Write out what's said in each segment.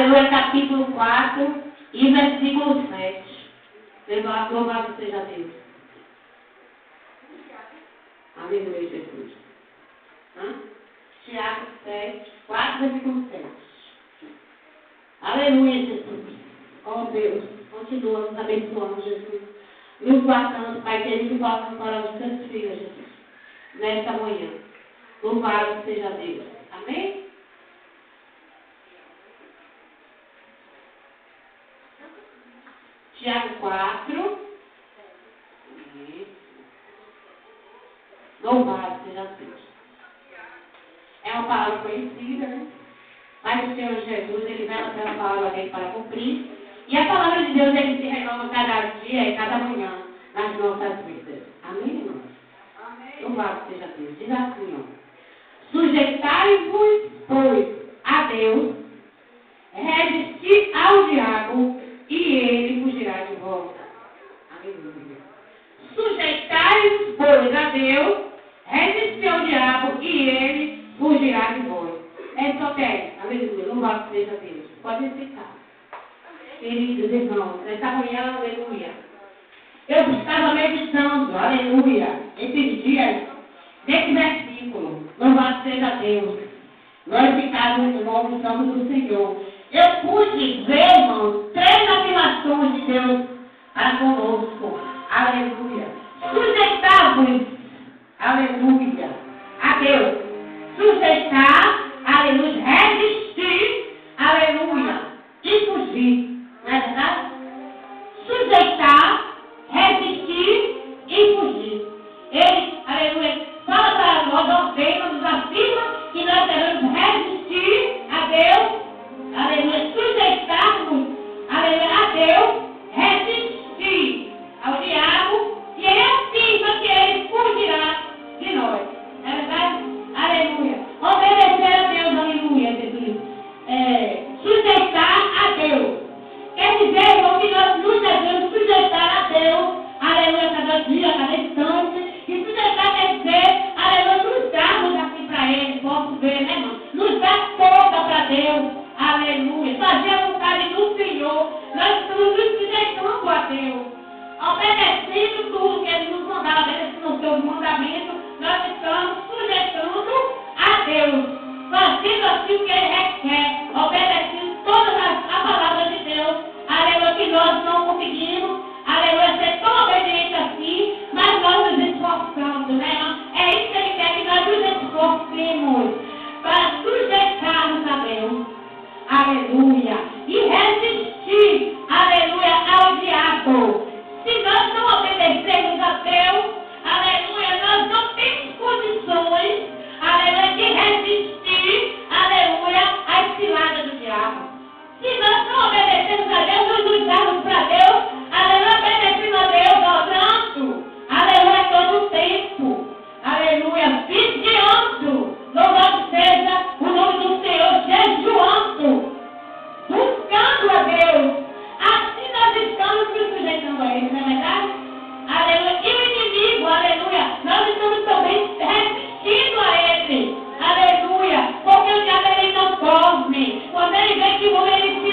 Aleluia, capítulo 4 e versículo 7. Louvado seja Deus. Aleluia, Jesus. Tiago 7, 4, versículo 7. Aleluia, Jesus. Oh Deus, continua nos abençoando, Jesus. Nos guardando, Pai querido, volta para os teus filhos, Jesus. Nesta manhã. Louvado seja Deus. Amém? Tiago 4. Louvado seja Deus. É uma palavra conhecida, né? Mas o Senhor Jesus, Ele vela pela palavra dele para cumprir. E a palavra de Deus, Ele se renova cada dia e cada manhã nas nossas vidas. Amém, irmãos? Amém. Louvado seja Deus. Diz assim, ó. Sujeitai-vos, pois, a Deus, resisti ao diabo, e ele fugirá de vós. Aleluia. Sujeitai-vos, pois, a Deus, resisti ao diabo, e ele fugirá de vós. É só que, aleluia, louvado seja Deus. Pode ficar. Queridos irmãos, nesta manhã, aleluia. Eu estava meditando, aleluia, esses dias, nesse versículo. Louvado seja Deus. Glorificado o nome do nome do Senhor. Eu pude ver, irmãos, 3 afirmações de Deus para conosco. Aleluia. Sujeitar-vos, aleluia, a Deus. Sujeitar, aleluia, resistir, aleluia, e fugir. Não é verdade? Sujeitar, resistir e fugir. Ele, aleluia, fala para nós, ordena, nos afirma que nós devemos resistir a Deus, aleluia, sujeitar-nos, aleluia, a Deus, resistir ao diabo, e ele afirma que ele fugirá de nós. Não é verdade? Aleluia. Obedecer a Deus, aleluia, Jesus. Sujeitar a Deus. Quer dizer, irmão, que nós nos devemos sujeitar a Deus, aleluia, cada dia, cada instante. E sujeitar quer dizer, aleluia, nos darmos assim para Ele, posso ver, né, irmão? Nos dar toda para Deus, aleluia. Fazer a vontade do Senhor. Nós estamos nos sujeitando a Deus. Obedecendo tudo que Ele nos mandava, obedecendo os seus mandamentos, nós estamos sujeitando a Deus. Fazendo assim o que Ele requer, obedecendo todas as palavras de Deus, aleluia, que nós não conseguimos, aleluia, ser tão obedientes assim, mas nós nos esforçamos, né, irmão? É isso que Ele quer, que nós nos esforcemos para sujeitarmos a Deus, aleluia, e resistir, aleluia, ao diabo. Se nós não obedecermos a Deus, aleluia, nós não temos condições, aleluia, de resistir, aleluia, às ciladas do diabo. Se nós não obedecemos a Deus, nós nos damos para Deus, aleluia, obedecendo a Deus, orando, aleluia, todo o tempo, aleluia, vigiando, louvado seja o nome do Senhor, jejuando, buscando a Deus. Assim nós estamos nos sujeitando a Ele, não é verdade? Aleluia. E o inimigo, aleluia, nós estamos também resistindo a Ele. Aleluia. Porque o diabo ele não dorme. Quando ele vê que o homem ele se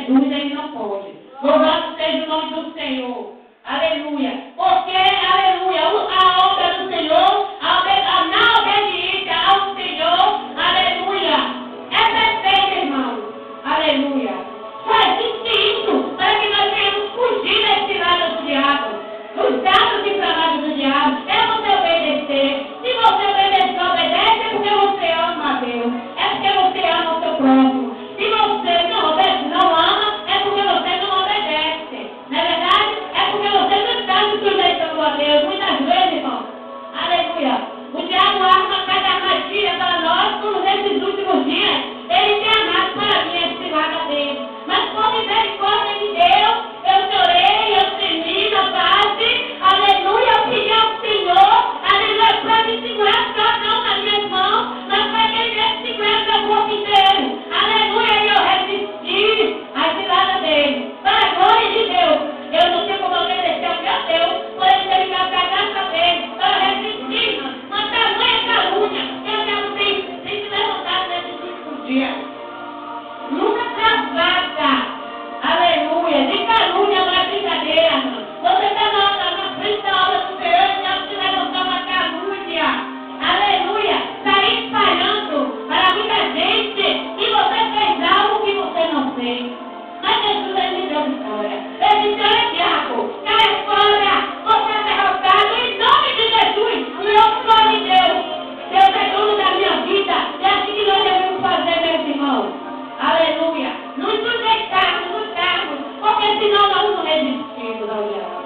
Jesus, ele não pode. Louvado seja o nome do Senhor. Aleluia. Porque, aleluia, a obra do Senhor, na obediência ao Senhor, aleluia, é perfeita, irmão. Aleluia. Só existe isso para que nós venhamos fugir desse lado do diabo, dos dados inflamados do diabo. É você obedecer. Se você obedecer, obedece, é porque você ama a Deus. É porque você ama o seu próximo. Se você não obedece, não ama, é porque você não obedece. Não é verdade? É porque você não está se sujeitando a Deus. Muitas vezes, irmão. Aleluia. O diabo arma cada armadilha para nós, como nesses últimos dias. Ele tem armado para mim esse lado dele. Mas por misericórdia de Deus, eu chorei, eu tremi na base. Aleluia. Eu pedi ao Senhor. Aleluia. Para me segurar só não nas minhas mãos, mas para que ele me segure meu corpo inteiro. Aleluia. E eu resisti à cilada dele. Para a glória de Deus. Eu não sei como obedecer ao meu Deus, por ele ter ligado para a graça dele. Eu resisti, mas tamanha calúnia. Eu já não tenho se levantado nesses últimos dias. Nunca travada. Aleluia. De calúnia não é brincadeira, irmão. Você está na frente da obra do Senhor e já se levantar uma calúnia. Aleluia. Está espalhando para muita gente que você fez algo que você não fez. Mas Jesus, ele me deu vitória. Ele disse, olha, diabo, cai fora. Você é derrotado em nome de Jesus. E eu sou de Deus. Deus é dono da minha vida. É assim que nós devemos fazer, meus irmãos. Aleluia. Nos sujeitarmos, lutarmos, porque senão nós não resistimos ao diabo.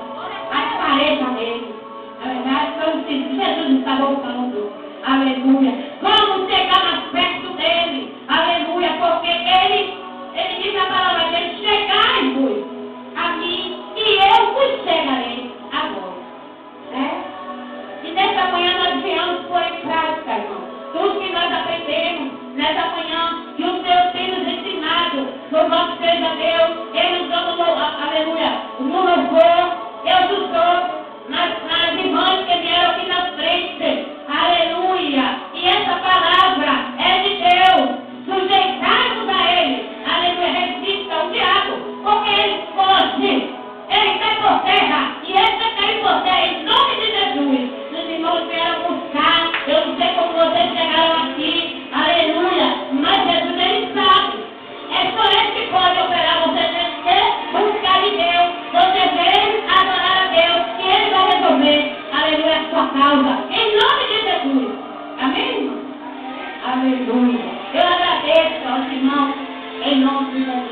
As paredes dele. Na verdade, como se Jesus está voltando. Aleluia. Vamos chegar mais perto dele. Aleluia. Porque ele diz a palavra dele, chegai-vos a mim e eu vos chegarei a vós. E nessa manhã nós viemos pôr em prática, irmão. Tudo que nós aprendemos nessa manhã, que o Senhor tem nos ensinado, louvado seja Deus, Ele nos dá, aleluia, no louvor, Deus usou nas irmãs que vieram aqui na frente, aleluia. E essa palavra é de Deus. Sujeitarmos a Ele, aleluia, resista ao diabo, porque ele foge, ele cai por terra, e ele vai cair por terra em nome de Jesus. Os irmãos vieram buscar, eu não sei como vocês chegaram aqui, aleluia, mas Jesus, ele sabe, é só ele que pode operar. Você tem que buscar de Deus, você vem adorar a Deus, e ele vai resolver, aleluia, a sua causa, em nome de Jesus. Amém, irmão? Aleluia. Eu agradeço aos irmãos em nome de Jesus.